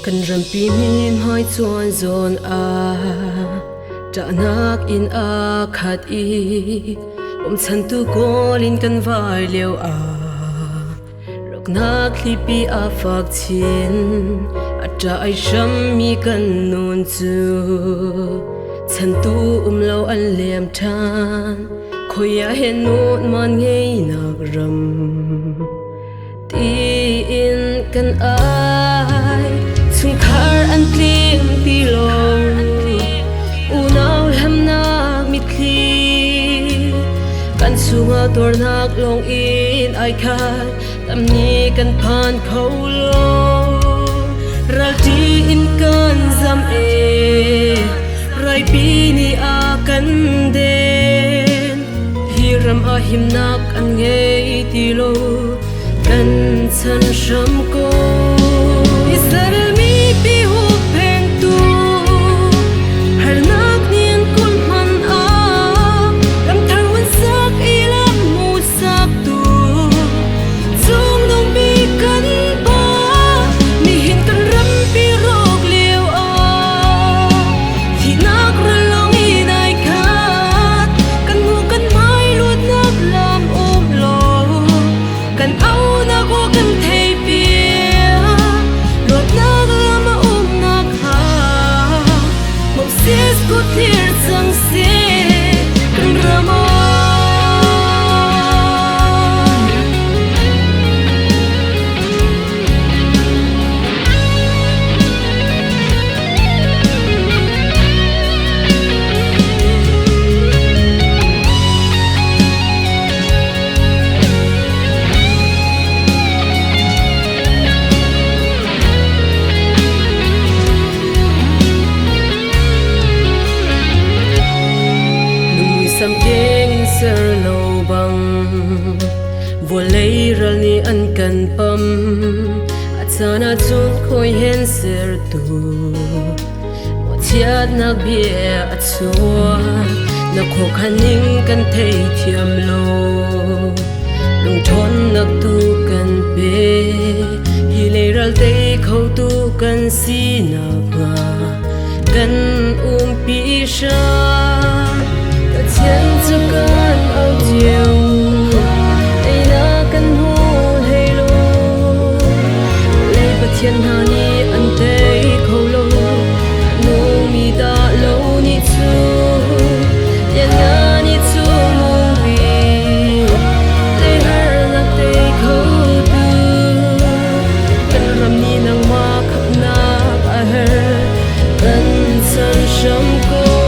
kan rampi min hoi chuan zon a nak in a khat I chan tu kolin kan vai leo a rok nak hlipi a fak chin ai sham mi kan nun chu chan tu lo an lem than khoya hen nut man ngei nak ram ti in kan ai chung khar an tlim ti long u nau lam nak mit thli kan sunga tor nak long in ai khat tam ni kan phan khâu lo ra ti in kan zam e rai pi ni a kan den hiram a him nak an ngei ti lo kan chan sham ko isar mi pi hu pen tu har nak nien kul man a lam thar wan sak I lam mu sak tu chung dong bi kan ba mi hin kan ram pi rok leo a thi nak ra long I nai khat kan mu kan mai lut nak lam lo kan au na ko kan thei pia lot nak lam nak ha mo sis ko thir sang se kan rama sam keng ser lo bang vo lei ral ni an kan pam achana chun khoi hen ser tu mo chiat nak bia achua na kho khaning kan thei thiam lo lung thon nak tu kan pe hi le ral te khau tu kan si na ba kan pi sha thiên cho con âu chiều đây là căn hồ hay lô lấy bát thiên hà ni ăn tây khâu lô nô mi ta lâu ni chu yan na ni chu mong vi lấy har na tây khâu tu kan ram ni nang ma khap na a her kan san sham ko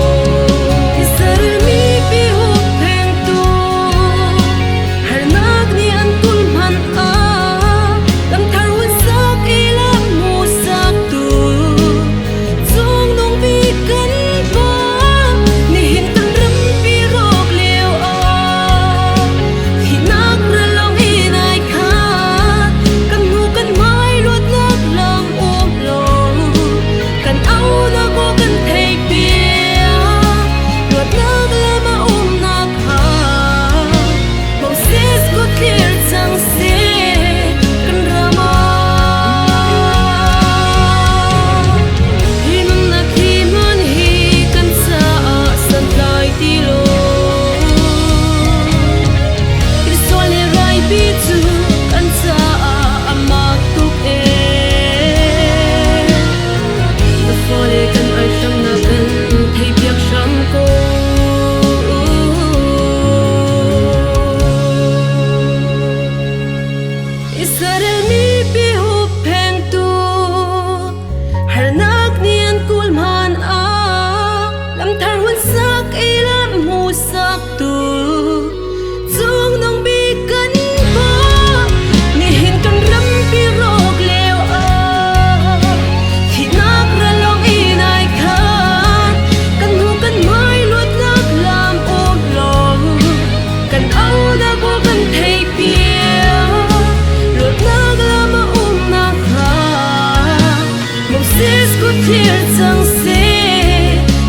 thiên sang se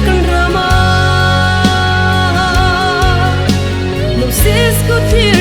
kan rama mo sis ko thiên